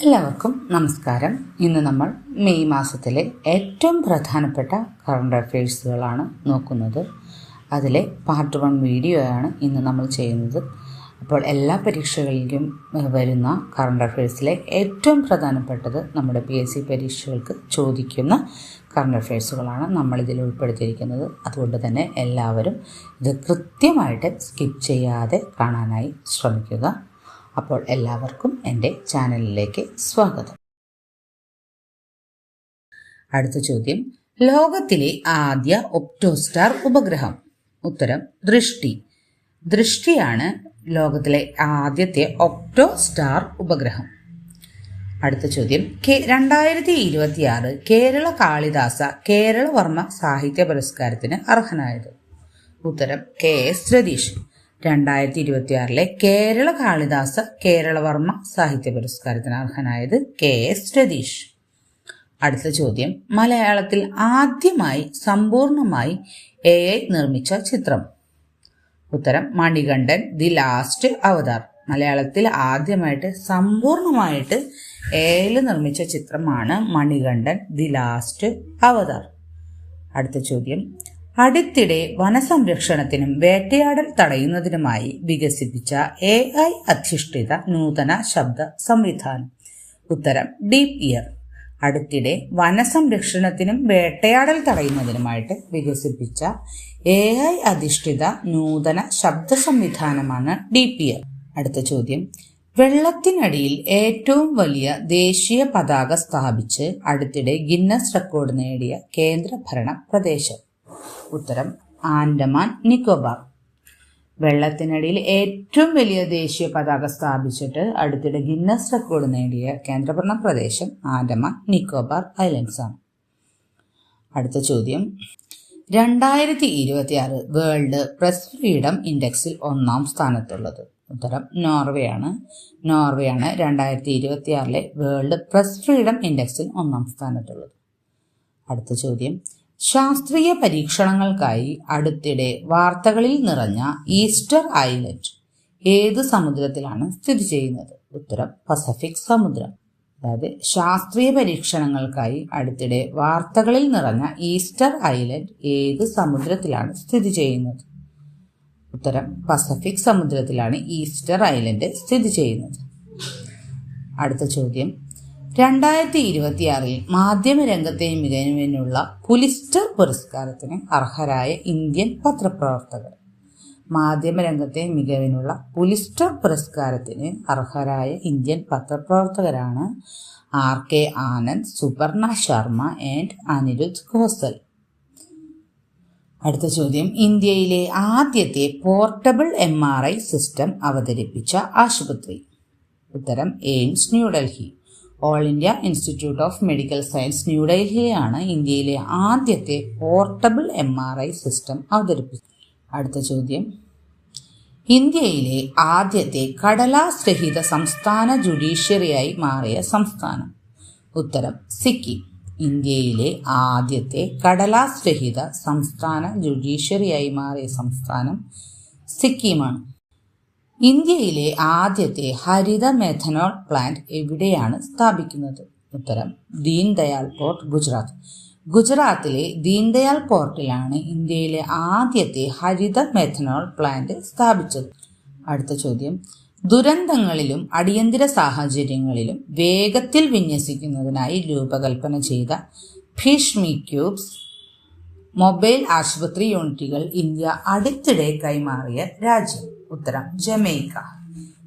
എല്ലാവർക്കും നമസ്കാരം. ഇന്ന് നമ്മൾ മെയ് മാസത്തിലെ ഏറ്റവും പ്രധാനപ്പെട്ട കറണ്ട് അഫയേഴ്സുകളാണ് നോക്കുന്നത്. അതിലെ പാർട്ട് 1 വീഡിയോ ആണ് ഇന്ന് നമ്മൾ ചെയ്യുന്നത്. അപ്പോൾ എല്ലാ പരീക്ഷകളിലും വരുന്ന കറണ്ട് അഫയേഴ്സിലെ ഏറ്റവും പ്രധാനപ്പെട്ടത് നമ്മുടെ PSC പരീക്ഷകൾക്ക് ചോദിക്കുന്ന കറണ്ട് അഫയേഴ്സുകളാണ് നമ്മളിതിൽ ഉൾപ്പെടുത്തിയിരിക്കുന്നത്. അതുകൊണ്ട് തന്നെ എല്ലാവരും ഇത് കൃത്യമായിട്ട് സ്കിപ്പ് ചെയ്യാതെ കാണാനായി ശ്രമിക്കുക. അപ്പോൾ എല്ലാവർക്കും എൻ്റെ ചാനലിലേക്ക് സ്വാഗതം. അടുത്ത ചോദ്യം, ലോകത്തിലെ ആദ്യ ഒപ്റ്റോസ്റ്റാർ ഉപഗ്രഹം? ഉത്തരം ദൃഷ്ടി. ദൃഷ്ടിയാണ് ലോകത്തിലെ ആദ്യത്തെ ഒപ്റ്റോസ്റ്റാർ ഉപഗ്രഹം. അടുത്ത ചോദ്യം, 2026 കേരള കാളിദാസ കേരളവർമ്മ സാഹിത്യ പുരസ്കാരത്തിന് അർഹനായത്? ഉത്തരം KS രതീഷ്. 2026 കേരള കാളിദാസ കേരളവർമ്മ സാഹിത്യ പുരസ്കാരത്തിന് അർഹനായത് KS രതീഷ്. അടുത്ത ചോദ്യം, മലയാളത്തിൽ ആദ്യമായി സമ്പൂർണമായി AI നിർമ്മിച്ച ചിത്രം? ഉത്തരം മണികണ്ഠൻ ദി ലാസ്റ്റ് അവതാർ. മലയാളത്തിൽ ആദ്യമായിട്ട് സമ്പൂർണമായിട്ട് AI നിർമ്മിച്ച ചിത്രമാണ് മണികണ്ഠൻ ദി ലാസ്റ്റ് അവതാർ. അടുത്ത ചോദ്യം, അടുത്തിടെ വനസംരക്ഷണത്തിനും വേട്ടയാടൽ തടയുന്നതിനുമായി വികസിപ്പിച്ച AI അധിഷ്ഠിത നൂതന ശബ്ദ സംവിധാനം? ഉത്തരം ഡീപ് ഇയർ. അടുത്തിടെ വനസംരക്ഷണത്തിനും വേട്ടയാടൽ തടയുന്നതിനുമായിട്ട് വികസിപ്പിച്ച AI അധിഷ്ഠിത നൂതന ശബ്ദ സംവിധാനമാണ് ഡീപ് ഇയർ. അടുത്ത ചോദ്യം, വെള്ളത്തിനടിയിൽ ഏറ്റവും വലിയ ദേശീയ പതാക സ്ഥാപിച്ച് അടുത്തിടെ ഗിന്നസ് റെക്കോർഡ് നേടിയ കേന്ദ്രഭരണ പ്രദേശം? ഉത്തരം ആൻഡമാൻ നിക്കോബാർ. വെള്ളത്തിനടിയിൽ ഏറ്റവും വലിയ ദേശീയ പതാക സ്ഥാപിച്ചിട്ട് അടുത്തിടെ ഗിന്നസ് റെക്കോർഡ് നേടിയ കേന്ദ്രഭരണ പ്രദേശം ആൻഡമാൻ നിക്കോബാർ ഐലൻഡ്സ് ആണ്. അടുത്ത ചോദ്യം, 2026 വേൾഡ് പ്രസ് ഫ്രീഡം ഇൻഡെക്സിൽ 1ാം സ്ഥാനത്തുള്ളത്? ഉത്തരം നോർവേയാണ്. 2026 വേൾഡ് പ്രസ് ഫ്രീഡം ഇൻഡെക്സിൽ 1ാം സ്ഥാനത്തുള്ളത്. അടുത്ത ചോദ്യം, ശാസ്ത്രീയ പരീക്ഷണങ്ങൾക്കായി അടുത്തിടെ വാർത്തകളിൽ നിറഞ്ഞ ഈസ്റ്റർ ഐലൻഡ് ഏത് സമുദ്രത്തിലാണ് സ്ഥിതി ചെയ്യുന്നത്? ഉത്തരം പസഫിക് സമുദ്രം. അതായത് ശാസ്ത്രീയ പരീക്ഷണങ്ങൾക്കായി അടുത്തിടെ വാർത്തകളിൽ നിറഞ്ഞ ഈസ്റ്റർ ഐലൻഡ് ഏത് സമുദ്രത്തിലാണ് സ്ഥിതി ചെയ്യുന്നത്? ഉത്തരം പസഫിക് സമുദ്രത്തിലാണ് ഈസ്റ്റർ ഐലൻഡ് സ്ഥിതി ചെയ്യുന്നത്. അടുത്ത ചോദ്യം, 2026 മാധ്യമരംഗത്തെ മികവിനുള്ള പുലിസ്റ്റർ പുരസ്കാരത്തിന് അർഹരായ ഇന്ത്യൻ പത്രപ്രവർത്തകർ? മാധ്യമരംഗത്തെ മികവിനുള്ള പുലിസ്റ്റർ പുരസ്കാരത്തിന് അർഹരായ ഇന്ത്യൻ പത്രപ്രവർത്തകരാണ് RK ആനന്ദ്, സുപർണ ശർമ്മ ആൻഡ് അനിരുദ്ധ് ഘോസൽ. അടുത്ത ചോദ്യം, ഇന്ത്യയിലെ ആദ്യത്തെ പോർട്ടബിൾ MRI സിസ്റ്റം അവതരിപ്പിച്ച ആശുപത്രി? ഉത്തരം AIIMS New Delhi. All India Institute of Medical Science ന്യൂഡൽഹിയിലാണ് ഇന്ത്യയിലെ ആദ്യത്തെ പോർട്ടബിൾ MRI സിസ്റ്റം അവതരിപ്പിച്ചത്. അടുത്ത ചോദ്യം, ഇന്ത്യയിലെ ആദ്യത്തെ കടലാസ് രഹിത സംസ്ഥാന ജുഡീഷ്യറിയായി മാറിയ സംസ്ഥാനം? ഉത്തരം സിക്കിം. ഇന്ത്യയിലെ ആദ്യത്തെ കടലാസ് രഹിത സംസ്ഥാന ജുഡീഷ്യറിയായി മാറിയ സംസ്ഥാനം സിക്കിമാണ്. ഇന്ത്യയിലെ ആദ്യത്തെ ഹരിത മെഥനോൾ പ്ലാന്റ് എവിടെയാണ് സ്ഥാപിക്കുന്നത്? ഉത്തരം ദീൻ ദയാൽ പോർട്ട്, ഗുജറാത്ത്. ഗുജറാത്തിലെ ദീൻ ദയാൽ പോർട്ടിലാണ് ഇന്ത്യയിലെ ആദ്യത്തെ ഹരിത മെഥനോൾ പ്ലാന്റ് സ്ഥാപിച്ചത്. അടുത്ത ചോദ്യം, ദുരന്തങ്ങളിലും അടിയന്തര സാഹചര്യങ്ങളിലും വേഗത്തിൽ വിന്യസിക്കുന്നതിനായി രൂപകൽപ്പന ചെയ്ത ഭീഷ്മി ക്യൂബ്സ് മൊബൈൽ ആശുപത്രി യൂണിറ്റുകൾ ഇന്ത്യ അടുത്തിടെ കൈമാറിയ രാജ്യം? ഉത്തരം ജമൈക്ക.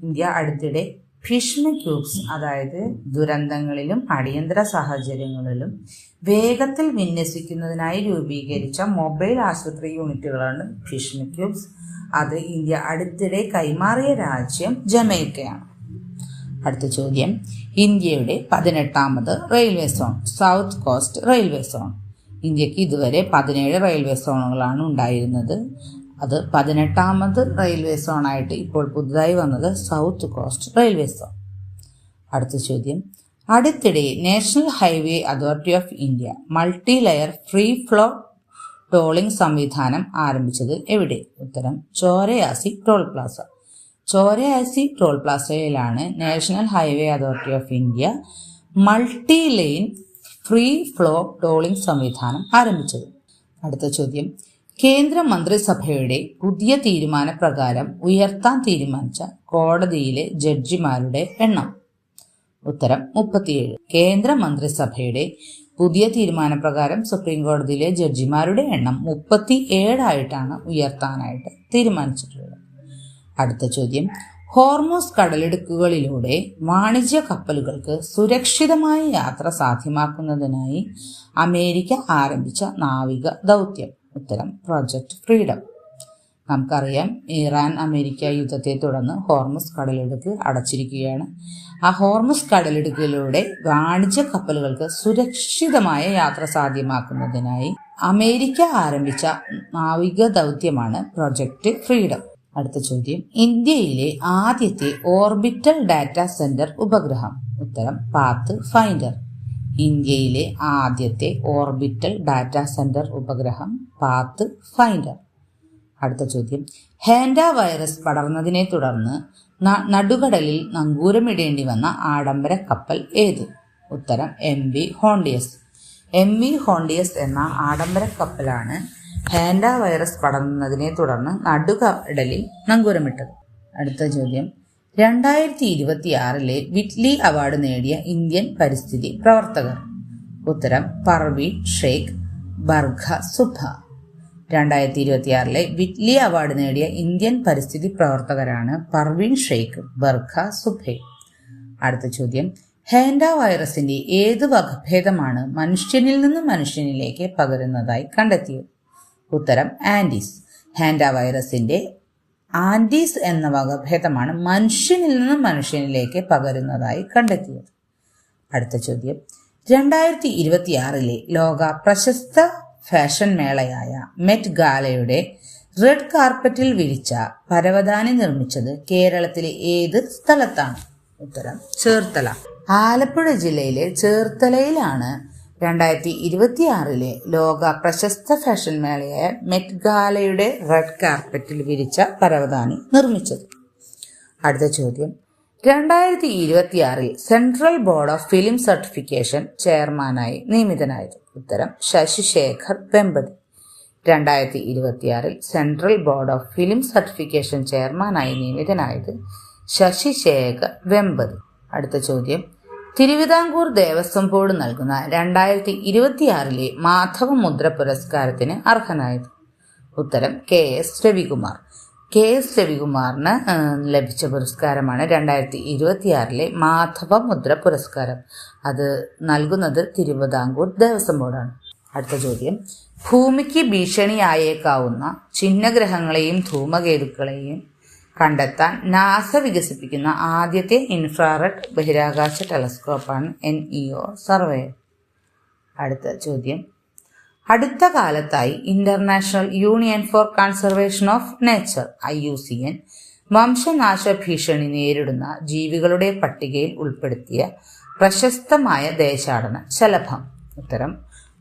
ഇന്ത്യ അടുത്തിടെ ഭീഷ്മി ക്യൂബ്സ്, അതായത് ദുരന്തങ്ങളിലും അടിയന്തര സാഹചര്യങ്ങളിലും വേഗത്തിൽ വിന്യസിക്കുന്നതിനായി രൂപീകരിച്ച മൊബൈൽ ആശുപത്രി യൂണിറ്റുകളാണ് ഭീഷ്മി ക്യൂബ്സ്. അത് ഇന്ത്യ അടുത്തിടെ കൈമാറിയ രാജ്യം ജമൈക്കയാണ്. അടുത്ത ചോദ്യം, ഇന്ത്യയുടെ 18ാമത് railway zone south coast railway zone? ഇന്ത്യക്ക് ഇതുവരെ 17 റെയിൽവേ സോണുകളാണ് ഉണ്ടായിരുന്നത്. അത് 18ാമത് റെയിൽവേ സോണായിട്ട് ഇപ്പോൾ പുതുതായി വന്നത് സൗത്ത് കോസ്റ്റ് റെയിൽവേ സോൺ. അടുത്ത ചോദ്യം, അടുത്തിടെ National Highway Authority of India multi layer free flow tolling സംവിധാനം ആരംഭിച്ചത് എവിടെ? ഉത്തരം Choryasi toll plaza. Choryasi toll പ്ലാസയിലാണ് National Highway Authority of India multi lane free flow tolling സംവിധാനം ആരംഭിച്ചത്? അടുത്ത ചോദ്യം, കേന്ദ്ര മന്ത്രിസഭയുടെ പുതിയ തീരുമാനപ്രകാരം ഉയർത്താൻ തീരുമാനിച്ച കോടതിയിലെ ജഡ്ജിമാരുടെ എണ്ണം? ഉത്തരം 37. കേന്ദ്ര മന്ത്രിസഭയുടെ പുതിയ തീരുമാനപ്രകാരം സുപ്രീം കോടതിയിലെ ജഡ്ജിമാരുടെ എണ്ണം 37 ആയിട്ടാണ് ഉയർത്താനായിട്ട് തീരുമാനിച്ചിട്ടുള്ളത്. അടുത്ത ചോദ്യം, ഹോർമൂസ് കടലിടുക്കുകളിലൂടെ വാണിജ്യ കപ്പലുകൾക്ക് സുരക്ഷിതമായ യാത്ര സാധ്യമാക്കുന്നതിനായി അമേരിക്ക ആരംഭിച്ച നാവിക ദൗത്യം? ഉത്തരം പ്രോജക്റ്റ് ഫ്രീഡം. നമുക്കറിയാം, ഇറാൻ അമേരിക്ക യുദ്ധത്തെ തുടർന്ന് ഹോർമൂസ് കടലിടുക്ക് അടച്ചിരിക്കുകയാണ്. ആ ഹോർമൂസ് കടലിടുക്കിലൂടെ വാണിജ്യ കപ്പലുകൾക്ക് സുരക്ഷിതമായ യാത്ര സാധ്യമാക്കുന്നതിനായി അമേരിക്ക ആരംഭിച്ച നാവിക ദൗത്യമാണ് പ്രോജക്റ്റ് ഫ്രീഡം. അടുത്ത ചോദ്യം, ഇന്ത്യയിലെ ആദ്യത്തെ ഓർബിറ്റൽ ഡാറ്റ സെന്റർ ഉപഗ്രഹം? ഉത്തരം പാത്ത് ഫൈൻഡർ. ഇന്ത്യയിലെ ആദ്യത്തെ ഓർബിറ്റൽ ഡാറ്റ സെന്റർ ഉപഗ്രഹം പാത്ത് ഫൈൻഡർ. അടുത്ത ചോദ്യം, ഹാൻഡ വൈറസ് പടർന്നതിനെ തുടർന്ന് നടുകടലിൽ നങ്കൂരമിടേണ്ടി വന്ന ആഡംബര കപ്പൽ ഏത്? ഉത്തരം MV ഹോണ്ടിയസ്. MV ഹോണ്ടിയസ് എന്ന ആഡംബര കപ്പലാണ് ഹാൻഡ വൈറസ് പടർന്നതിനെ തുടർന്ന് നടുകടലിൽ നങ്കൂരമിട്ടത്. അടുത്ത ചോദ്യം, 2026 വിറ്റ്ലി അവാർഡ് നേടിയ ഇന്ത്യൻ പരിസ്ഥിതി പ്രവർത്തകർ? ഉത്തരം പർവീൻ ഷെയ്ഖ് ബർഖ സുഭ. 2026 വിറ്റ്ലി അവാർഡ് നേടിയ ഇന്ത്യൻ പരിസ്ഥിതി പ്രവർത്തകരാണ് പർവീൻ ഷെയ്ഖ് ബർഖ സുഭെ. അടുത്ത ചോദ്യം, ഹാൻഡ വൈറസിന്റെ ഏത് വകഭേദമാണ് മനുഷ്യനിൽ നിന്ന് മനുഷ്യനിലേക്ക് പകരുന്നതായി കണ്ടെത്തിയത്? ഉത്തരം ആൻഡീസ്. ഹാൻഡ വൈറസിന്റെ ആൻഡീസ് എന്ന വകഭേദമാണ് മനുഷ്യനിൽ നിന്ന് മനുഷ്യനിലേക്ക് പകരുന്നതായി കണ്ടെത്തിയത്. അടുത്ത ചോദ്യം, 2026 ലോക പ്രശസ്ത ഫാഷൻ മേളയായ മെറ്റ് ഗാലയുടെ റെഡ് കാർപ്പറ്റിൽ വിരിച്ച പരവതാനി നിർമ്മിച്ചത് കേരളത്തിലെ ഏത് സ്ഥലത്താണ്? ഉത്തരം ചേർത്തല. ആലപ്പുഴ ജില്ലയിലെ ചേർത്തലയിലാണ് 2026 ലോക പ്രശസ്ത ഫാഷൻ മേളയായ മെറ്റ് ഗാലയുടെ റെഡ് കാർപ്പറ്റിൽ വിരിച്ച പരവതാനി നിർമ്മിച്ചത്. അടുത്ത ചോദ്യം, 2026 central board of film certification ചെയർമാനായി നിയമിതനായത്? ഉത്തരം Shashi Shekhar Vempati. 2026 central board of film certification ചെയർമാനായി നിയമിതനായത് ശശി ശേഖർ വെമ്പതി. അടുത്ത ചോദ്യം, തിരുവിതാംകൂർ ദേവസ്വം ബോർഡ് നൽകുന്ന 2026 മാധവ മുദ്ര പുരസ്കാരത്തിന് അർഹനായത്? ഉത്തരം KS രവികുമാർ. KS രവികുമാറിന് ലഭിച്ച പുരസ്കാരമാണ് 2026 മാധവ മുദ്ര പുരസ്കാരം. അത് നൽകുന്നത് തിരുവിതാംകൂർ ദേവസ്വം ബോർഡാണ്. അടുത്ത ചോദ്യം, ഭൂമിക്ക് ഭീഷണിയായേക്കാവുന്ന ചിഹ്നഗ്രഹങ്ങളെയും ധൂമകേതുക്കളെയും കണ്ടെത്താൻ നാസ വികസിപ്പിക്കുന്ന ആദ്യത്തെ ഇൻഫ്രാറെഡ് ബഹിരാകാശ ടെലസ്കോപ്പാണ് NEO സർവേയർ. അടുത്ത ചോദ്യം, അടുത്ത കാലത്തായി international union for conservation of nature IUCN വംശനാശ ഭീഷണി നേരിടുന്ന ജീവികളുടെ പട്ടികയിൽ ഉൾപ്പെടുത്തിയ പ്രശസ്തമായ ദേശാടന ശലഭം? ഉത്തരം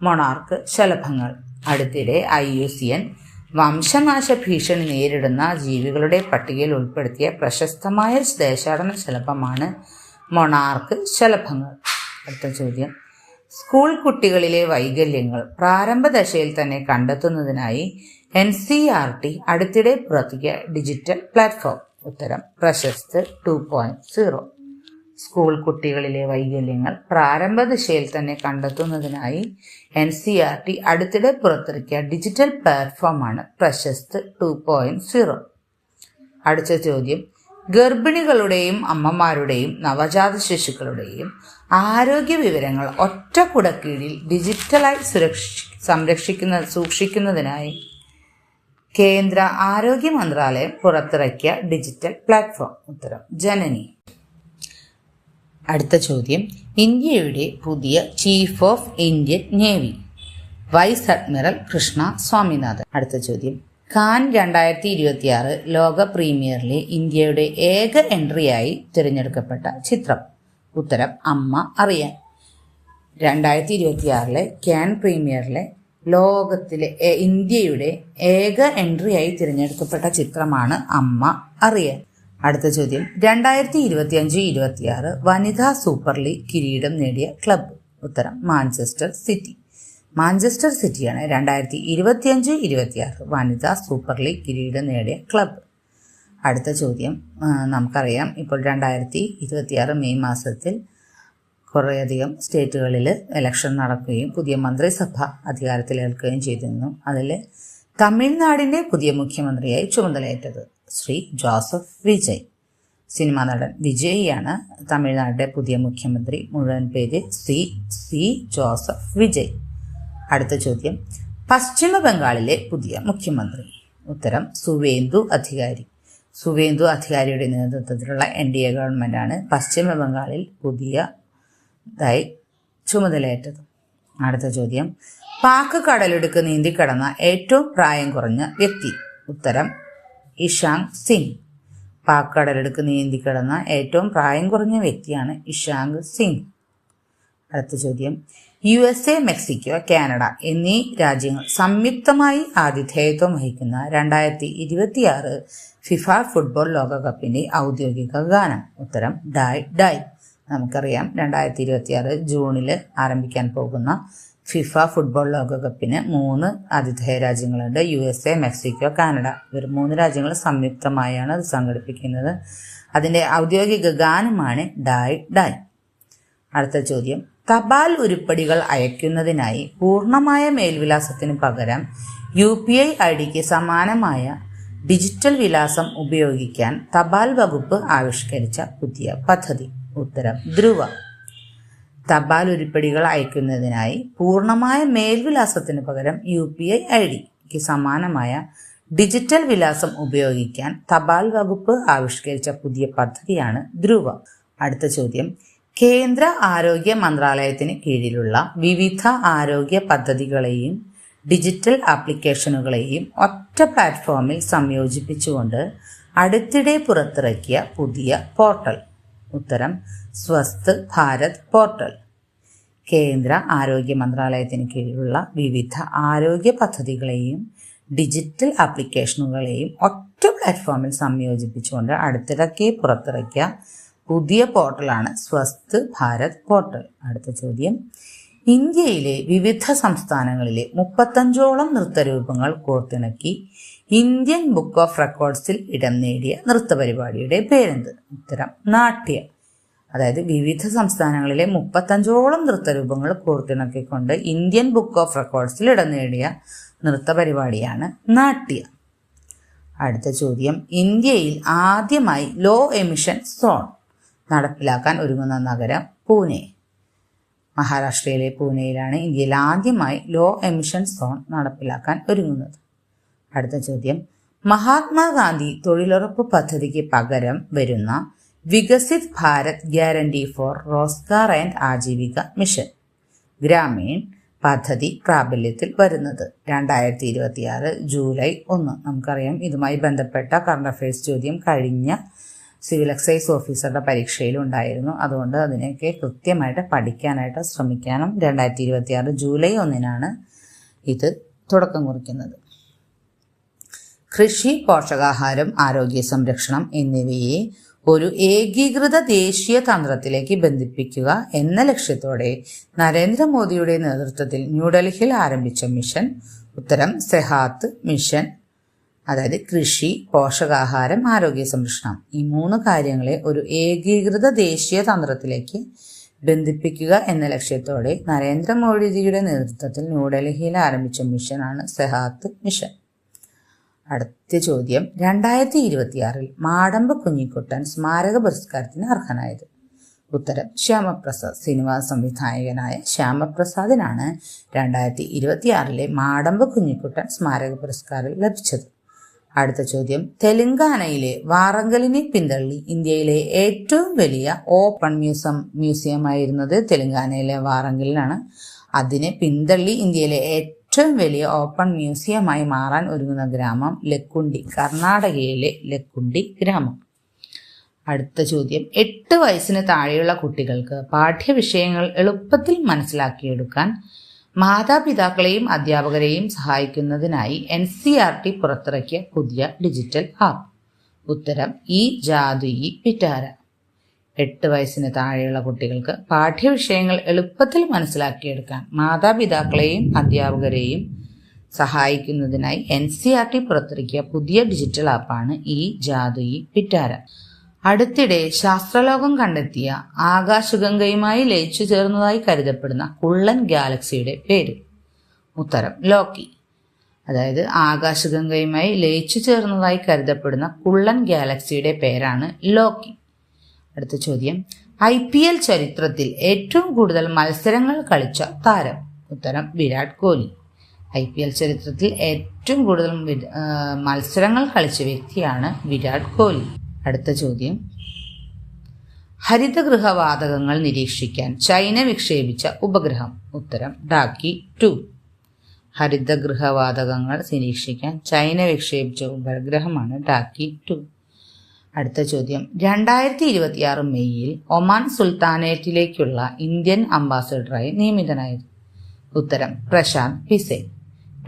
മൊണാർക്ക് ശലഭങ്ങൾ. അടുത്തിടെ IUCN വംശനാശ ഭീഷണി നേരിടുന്ന ജീവികളുടെ പട്ടികയിൽ ഉൾപ്പെടുത്തിയ പ്രശസ്തമായ ദേശാടന ശലഭമാണ് മൊണാർക്ക് ശലഭങ്ങൾ. അടുത്ത ചോദ്യം, സ്കൂൾ കുട്ടികളിലെ വൈകല്യങ്ങൾ പ്രാരംഭ ദശയിൽ തന്നെ കണ്ടെത്തുന്നതിനായി NCERT അടുത്തിടെ പുറത്തിറക്കിയ ഡിജിറ്റൽ പ്ലാറ്റ്ഫോം? ഉത്തരം പ്രശസ്ത് 2.0. സ്കൂൾ കുട്ടികളിലെ വൈകല്യങ്ങൾ പ്രാരംഭ ദിശയിൽ തന്നെ കണ്ടെത്തുന്നതിനായി NCERT അടുത്തിടെ പുറത്തിറക്കിയ ഡിജിറ്റൽ പ്ലാറ്റ്ഫോമാണ് പ്രശസ്ത് 2.0. അടുത്ത ചോദ്യം, ഗർഭിണികളുടെയും അമ്മമാരുടെയും നവജാത ശിശുക്കളുടെയും ആരോഗ്യ വിവരങ്ങൾ ഒറ്റ കുടക്കീഴിൽ ഡിജിറ്റലായി സൂക്ഷിക്കുന്നതിനായി കേന്ദ്ര ആരോഗ്യ മന്ത്രാലയം പുറത്തിറക്കിയ ഡിജിറ്റൽ പ്ലാറ്റ്ഫോം? ഉത്തരം ജനനി. അടുത്ത ചോദ്യം, ഇന്ത്യയുടെ പുതിയ chief of Indian navy? Vice admiral Krishna Swaminathan. അടുത്ത ചോദ്യം, കാൻ 2026 ലോക പ്രീമിയറിലെ ഇന്ത്യയുടെ ഏക എൻട്രിയായി തിരഞ്ഞെടുക്കപ്പെട്ട ചിത്രം? ഉത്തരം അമ്മ അറിയാൻ. 2026 കാൻ പ്രീമിയറിലെ ലോകത്തിലെ ഇന്ത്യയുടെ ഏക എൻട്രിയായി തിരഞ്ഞെടുക്കപ്പെട്ട ചിത്രമാണ് അമ്മ അറിയാൻ. അടുത്ത ചോദ്യം, 2025-26 വനിതാ സൂപ്പർ ലീഗ് കിരീടം നേടിയ ക്ലബ്ബ്. ഉത്തരം മാഞ്ചസ്റ്റർ സിറ്റി. മാഞ്ചസ്റ്റർ സിറ്റിയാണ് 2025-26 വനിതാ സൂപ്പർ ലീഗ് കിരീടം നേടിയ ക്ലബ്ബ്. അടുത്ത ചോദ്യം, നമുക്കറിയാം ഇപ്പോൾ 2026 മെയ് മാസത്തിൽ കുറേയധികം സ്റ്റേറ്റുകളിൽ ഇലക്ഷൻ നടക്കുകയും പുതിയ മന്ത്രിസഭ അധികാരത്തിലേൽക്കുകയും ചെയ്തിരുന്നു. അതിൽ തമിഴ്നാടിൻ്റെ പുതിയ മുഖ്യമന്ത്രിയായി ചുമതലയേറ്റത് ശ്രീ ജോസഫ് വിജയ്. സിനിമാ നടൻ വിജയിയാണ് തമിഴ്നാടിൻ്റെ പുതിയ മുഖ്യമന്ത്രി. മുഴുവൻ പേര് സി ജോസഫ് വിജയ്. അടുത്ത ചോദ്യം, പശ്ചിമ ബംഗാളിലെ പുതിയ മുഖ്യമന്ത്രി. ഉത്തരം സുവേന്ദു അധികാരി. സുവേന്ദു അധികാരിയുടെ നേതൃത്വത്തിലുള്ള NDA ഗവൺമെൻറ്റാണ് പശ്ചിമ ബംഗാളിൽ പുതിയതായി ചുമതലയേറ്റത്. അടുത്ത ചോദ്യം, പാക് കടലിടുക്ക് നീന്തിക്കടന്ന ഏറ്റവും പ്രായം കുറഞ്ഞ വ്യക്തി. ഉത്തരം ഇഷാങ് സിംഗ്. പാക് കടലിടുക്ക് നീന്തിക്കടന്ന ഏറ്റവും പ്രായം കുറഞ്ഞ വ്യക്തിയാണ് ഇഷാങ് സിംഗ്. അടുത്ത ചോദ്യം, USA, മെക്സിക്കോ, കാനഡ എന്നീ രാജ്യങ്ങൾ സംയുക്തമായി ആതിഥേയത്വം വഹിക്കുന്ന 2026 ഫിഫ ഫുട്ബോൾ ലോകകപ്പിന്റെ ഔദ്യോഗിക ഗാനം. ഉത്തരം ഡായ് ഡായ്. നമുക്കറിയാം 2026 ജൂണിൽ ആരംഭിക്കാൻ പോകുന്ന ഫിഫ ഫുട്ബോൾ ലോകകപ്പിന് 3 ആതിഥേയ രാജ്യങ്ങളുണ്ട്. USA, Mexico, Canada. ഇവർ 3 രാജ്യങ്ങൾ സംയുക്തമായാണ് അത് സംഘടിപ്പിക്കുന്നത്. അതിൻ്റെ ഔദ്യോഗിക ഗാനമാണ് ഡായ് ഡായ്. അടുത്ത ചോദ്യം, തപാൽ ഉരുപ്പടികൾ അയക്കുന്നതിനായി പൂർണ്ണമായ മേൽവിലാസത്തിന് പകരം UPI IDക്ക് സമാനമായ ഡിജിറ്റൽ വിലാസം ഉപയോഗിക്കാൻ തപാൽ വകുപ്പ് ആവിഷ്കരിച്ച പുതിയ പദ്ധതി. ഉത്തരം ധ്രുവ. തപാൽ ഉരുപ്പടികൾ അയക്കുന്നതിനായി പൂർണ്ണമായ മേൽവിലാസത്തിന് പകരം UPI IDക്ക് സമാനമായ ഡിജിറ്റൽ വിലാസം ഉപയോഗിക്കാൻ തപാൽ വകുപ്പ് ആവിഷ്കരിച്ച പുതിയ പദ്ധതിയാണ് ധ്രുവ. അടുത്ത ചോദ്യം, കേന്ദ്ര ആരോഗ്യ മന്ത്രാലയത്തിന് കീഴിലുള്ള വിവിധ ആരോഗ്യ പദ്ധതികളെയും ഡിജിറ്റൽ ആപ്ലിക്കേഷനുകളെയും ഒറ്റ പ്ലാറ്റ്ഫോമിൽ സംയോജിപ്പിച്ചുകൊണ്ട് അടുത്തിടെ പുറത്തിറക്കിയ പുതിയ പോർട്ടൽ. ഉത്തരം സ്വസ്ഥ് ഭാരത് പോർട്ടൽ. കേന്ദ്ര ആരോഗ്യ മന്ത്രാലയത്തിന് കീഴിലുള്ള വിവിധ ആരോഗ്യ പദ്ധതികളെയും ഡിജിറ്റൽ ആപ്ലിക്കേഷനുകളെയും ഒറ്റ പ്ലാറ്റ്ഫോമിൽ സംയോജിപ്പിച്ചുകൊണ്ട് അടുത്തിടയ്ക്ക് പുറത്തിറക്കിയ പുതിയ പോർട്ടലാണ് സ്വസ്ഥ് ഭാരത് പോർട്ടൽ. അടുത്ത ചോദ്യം, ഇന്ത്യയിലെ വിവിധ സംസ്ഥാനങ്ങളിലെ 35ഓളം നൃത്തരൂപങ്ങൾ കോർത്തിണക്കി ഇന്ത്യൻ ബുക്ക് ഓഫ് റെക്കോർഡ്സിൽ ഇടം നേടിയ നൃത്തപരിപാടിയുടെ പേരെന്ത്? ഉത്തരം നാട്യ. അതായത് വിവിധ സംസ്ഥാനങ്ങളിലെ 35ഓളം നൃത്തരൂപങ്ങൾ കോർത്തിണക്കിക്കൊണ്ട് ഇന്ത്യൻ ബുക്ക് ഓഫ് റെക്കോർഡ്സിൽ ഇടം നേടിയ നൃത്തപരിപാടിയാണ് നാട്യ. അടുത്ത ചോദ്യം, ഇന്ത്യയിൽ ആദ്യമായി ലോ എമിഷൻ സോൺ നടപ്പിലാക്കാൻ ഒരുങ്ങുന്ന നഗരം പൂനെ. മഹാരാഷ്ട്രയിലെ പൂനെയിലാണ് ഇന്ത്യയിൽ ആദ്യമായി ലോ എമിഷൻ സോൺ നടപ്പിലാക്കാൻ ഒരുങ്ങുന്നത്. അടുത്ത ചോദ്യം, മഹാത്മാഗാന്ധി തൊഴിലുറപ്പ് പദ്ധതിക്ക് പകരം വരുന്ന Viksit Bharat guarantee for Rozgar and Ajeevika mission Gramin പദ്ധതി പ്രാബല്യത്തിൽ വരുന്നത് 2026 ജൂലൈ 1. നമുക്കറിയാം ഇതുമായി ബന്ധപ്പെട്ട കറണ്ട് അഫയേഴ്സ് ചോദ്യം കഴിഞ്ഞ സിവിൽ എക്സൈസ് ഓഫീസറുടെ പരീക്ഷയിലുണ്ടായിരുന്നു. അതുകൊണ്ട് അതിനെയൊക്കെ കൃത്യമായിട്ട് പഠിക്കാനായിട്ട് ശ്രമിക്കണം. 2026 ജൂലൈ 1 ഇത് തുടക്കം കുറിക്കുന്നത്. കൃഷി, പോഷകാഹാരം, ആരോഗ്യ സംരക്ഷണം എന്നിവയെ ഒരു ഏകീകൃത ദേശീയ തന്ത്രത്തിലേക്ക് ബന്ധിപ്പിക്കുക എന്ന ലക്ഷ്യത്തോടെ നരേന്ദ്രമോദിയുടെ നേതൃത്വത്തിൽ ന്യൂഡൽഹിയിൽ ആരംഭിച്ച മിഷൻ. ഉത്തരം സെഹാത്ത് മിഷൻ. അതായത് കൃഷി, പോഷകാഹാരം, ആരോഗ്യ സംരക്ഷണം ഈ 3 കാര്യങ്ങളെ ഒരു ഏകീകൃത ദേശീയ തന്ത്രത്തിലേക്ക് ബന്ധിപ്പിക്കുക എന്ന ലക്ഷ്യത്തോടെ നരേന്ദ്രമോദിജിയുടെ നേതൃത്വത്തിൽ ന്യൂഡൽഹിയിൽ ആരംഭിച്ച മിഷനാണ് സെഹാത്ത് മിഷൻ. അടുത്ത ചോദ്യം, 2026 മാടമ്പ് കുഞ്ഞിക്കുട്ടൻ സ്മാരക പുരസ്കാരത്തിന് അർഹനായത്. ഉത്തരം ശ്യാമപ്രസാദ്. സിനിമാ സംവിധായകനായ ശ്യാമപ്രസാദിനാണ് 2026 മാടമ്പ് കുഞ്ഞിക്കുട്ടൻ സ്മാരക പുരസ്കാരം ലഭിച്ചത്. അടുത്ത ചോദ്യം, തെലങ്കാനയിലെ വാറങ്കലിനെ പിന്തള്ളി ഇന്ത്യയിലെ ഏറ്റവും വലിയ ഓപ്പൺ മ്യൂസിയമായിരുന്നത് തെലങ്കാനയിലെ വാറങ്കലിനാണ്. അതിനെ പിന്തള്ളി ഇന്ത്യയിലെ ഏറ്റവും വലിയ ഓപ്പൺ മ്യൂസിയമായി മാറാൻ ഒരുങ്ങുന്ന ഗ്രാമം ലക്കുണ്ടി, കർണാടകയിലെ ലക്കുണ്ടി ഗ്രാമം. അടുത്ത ചോദ്യം, 8 വയസ്സിന് താഴെയുള്ള കുട്ടികൾക്ക് പാഠ്യവിഷയങ്ങൾ എളുപ്പത്തിൽ മനസ്സിലാക്കിയെടുക്കാൻ മാതാപിതാക്കളെയും അധ്യാപകരെയും സഹായിക്കുന്നതിനായി NCERT പുറത്തിറക്കിയ പുതിയ ഡിജിറ്റൽ ആപ്പ്. ഉത്തരം ഈ ജാതുയി പിറ്റാര. 8 വയസ്സിന് താഴെയുള്ള കുട്ടികൾക്ക് പാഠ്യവിഷയങ്ങൾ എളുപ്പത്തിൽ മനസ്സിലാക്കിയെടുക്കാൻ മാതാപിതാക്കളെയും അധ്യാപകരെയും സഹായിക്കുന്നതിനായി NCERT പുറത്തിറക്കിയ പുതിയ ഡിജിറ്റൽ ആപ്പാണ് ഈ ജാതുയി പിറ്റാര. അടുത്തിടെ ശാസ്ത്രലോകം കണ്ടെത്തിയ ആകാശഗംഗയുമായി ലയിച്ചു ചേർന്നതായി കരുതപ്പെടുന്ന കുള്ളൻ ഗാലക്സിയുടെ പേര്. ഉത്തരം ലോക്കി. അതായത് ആകാശഗംഗയുമായി ലയിച്ചു ചേർന്നതായി കരുതപ്പെടുന്ന കുള്ളൻ ഗാലക്സിയുടെ പേരാണ് ലോക്കി. അടുത്ത ചോദ്യം, IPL ചരിത്രത്തിൽ ഏറ്റവും കൂടുതൽ മത്സരങ്ങൾ കളിച്ച താരം. ഉത്തരം വിരാട് കോഹ്ലി. IPL ചരിത്രത്തിൽ ഏറ്റവും കൂടുതൽ മത്സരങ്ങൾ കളിച്ച വ്യക്തിയാണ് വിരാട് കോഹ്ലി. അടുത്ത ചോദ്യം, ഹരിതഗൃഹവാതകങ്ങൾ നിരീക്ഷിക്കാൻ ചൈന വിക്ഷേപിച്ച ഉപഗ്രഹം. ഉത്തരം ഡാക്കി 2. ഹരിതഗൃഹവാതകങ്ങൾ നിരീക്ഷിക്കാൻ ചൈന വിക്ഷേപിച്ച ഉപഗ്രഹമാണ് ഡാക്കി 2. അടുത്ത ചോദ്യം, 2026 മെയ്യിൽ ഒമാൻ സുൽത്താനേറ്റിലേക്കുള്ള ഇന്ത്യൻ അംബാസഡറായി നിയമിതനായത്. ഉത്തരം പ്രശാന്ത് പിസെ.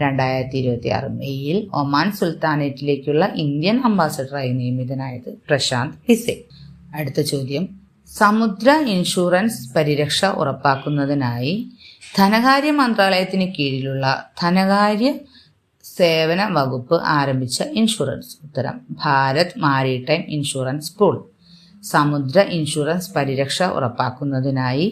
2026 മെയ്യിൽ ഒമാൻ സുൽത്താനേറ്റിലേക്കുള്ള ഇന്ത്യൻ അംബാസഡറായി നിയമിതനായത് പ്രശാന്ത് പിസെ. അടുത്ത ചോദ്യം, സമുദ്ര ഇൻഷുറൻസ് പരിരക്ഷ ഉറപ്പാക്കുന്നതിനായി ധനകാര്യ മന്ത്രാലയത്തിന് കീഴിലുള്ള ധനകാര്യ സേവന വകുപ്പ് ആരംഭിച്ച ഇൻഷുറൻസ്. ഉത്തരം ഭാരത് മാരിടൈം ഇൻഷുറൻസ് പൂൾ. സമുദ്ര ഇൻഷുറൻസ് പരിരക്ഷ ഉറപ്പാക്കുന്നതിനായി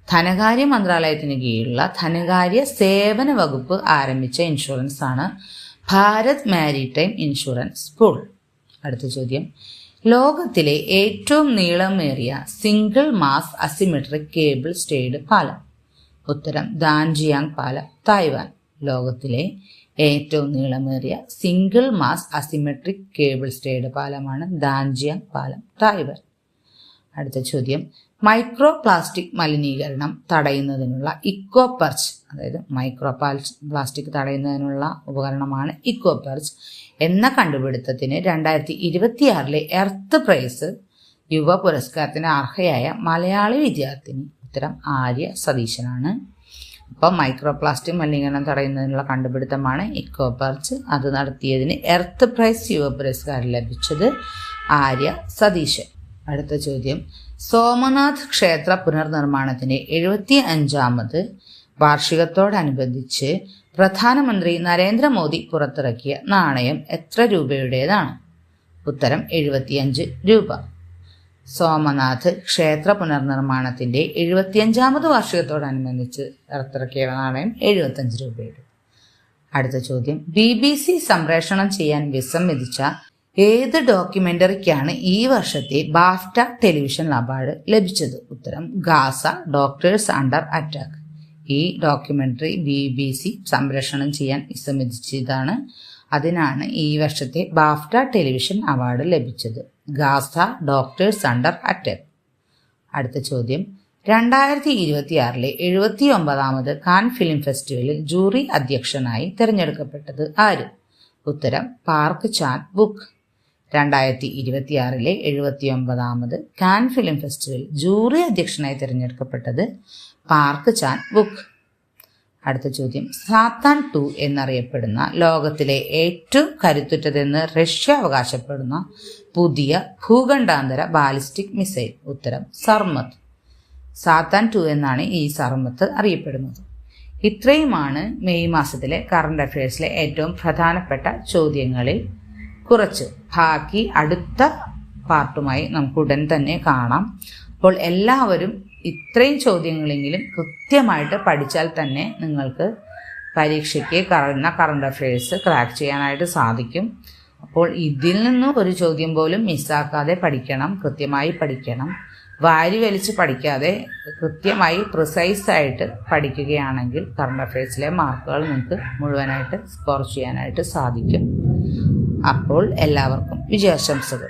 ധനകാര്യ മന്ത്രാലയത്തിന് കീഴിലുള്ള ധനകാര്യ സേവന വകുപ്പ് ആരംഭിച്ച ഇൻഷുറൻസ് ആണ് ഭാരത് മാരിടൈം ഇൻഷുറൻസ് പൂൾ. അടുത്ത ചോദ്യം, ലോകത്തിലെ ഏറ്റവും നീളമേറിയ single mast asymmetric cable stayed പാലം. ഉത്തരം ദാൻജിയാങ് പാലം, തായ്വാൻ. ലോകത്തിലെ ഏറ്റവും നീളമേറിയ single mast asymmetric cable stayed പാലമാണ് ദാൻജിയാങ് പാലം, തായ്വാൻ. അടുത്ത ചോദ്യം, മൈക്രോ പ്ലാസ്റ്റിക് മലിനീകരണം തടയുന്നതിനുള്ള ഇക്കോപെർച്ച്, അതായത് മൈക്രോ പ്ലാസ്റ്റിക് തടയുന്നതിനുള്ള ഉപകരണമാണ് ഇക്കോപെർച്ച് എന്ന കണ്ടുപിടുത്തത്തിന് 2026 എർത്ത് പ്രൈസ് യുവ പുരസ്കാരത്തിന് അർഹയായ മലയാളി വിദ്യാർത്ഥിനി. ഉത്തരം ആര്യ സതീശനാണ്. അപ്പം മൈക്രോ പ്ലാസ്റ്റിക് മലിനീകരണം തടയുന്നതിനുള്ള കണ്ടുപിടുത്തമാണ് ഇക്കോപെർച്ച്. അത് നടത്തിയതിന് എർത്ത് പ്രൈസ് യുവ പുരസ്കാരം ലഭിച്ചത് ആര്യ സതീശൻ. അടുത്ത ചോദ്യം, സോമനാഥ് ക്ഷേത്ര പുനർനിർമ്മാണത്തിന്റെ 75ാമത് വാർഷികത്തോടനുബന്ധിച്ച് പ്രധാനമന്ത്രി നരേന്ദ്രമോദി പുറത്തിറക്കിയ നാണയം എത്ര രൂപയുടേതാണ്? ഉത്തരം 75 രൂപ. സോമനാഥ് ക്ഷേത്ര പുനർനിർമ്മാണത്തിന്റെ 75ാമത് വാർഷികത്തോടനുബന്ധിച്ച് പുറത്തിറക്കിയ നാണയം 75 രൂപയുടെ. അടുത്ത ചോദ്യം, BBC സംപ്രേഷണം ചെയ്യാൻ വിസമ്മതിച്ച ഏത് ഡോക്യുമെന്ററിക്കാണ് ഈ വർഷത്തെ ബാഫ്റ്റ ടെലിവിഷൻ അവാർഡ് ലഭിച്ചത്? ഉത്തരം ഗാസ ഡോക്ടേഴ്സ് അണ്ടർ അറ്റാക്ക്. ഈ ഡോക്യുമെന്ററി BBC സംപ്രേഷണം ചെയ്യാൻ വിസമ്മതിച്ചതാണ്. അതിനാണ് ഈ വർഷത്തെ ബാഫ്റ്റ ടെലിവിഷൻ അവാർഡ് ലഭിച്ചത്, ഗാസ ഡോക്ടേഴ്സ് അണ്ടർ അറ്റാക്ക്. അടുത്ത ചോദ്യം, 2026 79ാമത് കാൻ ഫിലിം ഫെസ്റ്റിവലിൽ ജൂറി അധ്യക്ഷനായി തിരഞ്ഞെടുക്കപ്പെട്ടത് ആര്? ഉത്തരം പാർക്ക് ചാൻ വുക്. 2026 79ാമത് കാൻ ഫിലിം ഫെസ്റ്റിവൽ ജൂറി അധ്യക്ഷനായി തിരഞ്ഞെടുക്കപ്പെട്ടത് പാർക്ക് ചാൻ വുക്. അടുത്ത ചോദ്യം, സാത്താൻ 2 എന്നറിയപ്പെടുന്ന ലോകത്തിലെ ഏറ്റവും കരുത്തുറ്റതെന്ന് റഷ്യ അവകാശപ്പെടുന്ന പുതിയ ഭൂഖണ്ഡാന്തര ബാലിസ്റ്റിക് മിസൈൽ. ഉത്തരം സർമത്ത്. സാത്താൻ 2 എന്നാണ് ഈ സർമത്ത് അറിയപ്പെടുന്നത്. ഇത്രയുമാണ് മെയ് മാസത്തിലെ കറണ്ട് അഫയേഴ്സിലെ ഏറ്റവും പ്രധാനപ്പെട്ട ചോദ്യങ്ങളിൽ കുറച്ച്. ബാക്കി അടുത്ത പാർട്ടുമായി നമുക്ക് ഉടൻ തന്നെ കാണാം. അപ്പോൾ എല്ലാവരും ഇത്രയും ചോദ്യങ്ങളെങ്കിലും കൃത്യമായിട്ട് പഠിച്ചാൽ തന്നെ നിങ്ങൾക്ക് പരീക്ഷയ്ക്ക് കറണ്ട് അഫയേഴ്സ് ക്രാക്ക് ചെയ്യാനായിട്ട് സാധിക്കും. അപ്പോൾ ഇതിൽ നിന്ന് ഒരു ചോദ്യം പോലും മിസ്സാക്കാതെ പഠിക്കണം, കൃത്യമായി പഠിക്കണം. വാരി വലിച്ച് പഠിക്കാതെ കൃത്യമായി പ്രിസൈസായിട്ട് പഠിക്കുകയാണെങ്കിൽ കറണ്ട് അഫയേഴ്സിലെ മാർക്കുകൾ നിങ്ങൾക്ക് മുഴുവനായിട്ട് സ്കോർ ചെയ്യാനായിട്ട് സാധിക്കും. അപ്പോൾ എല്ലാവർക്കും വിജയാശംസകൾ.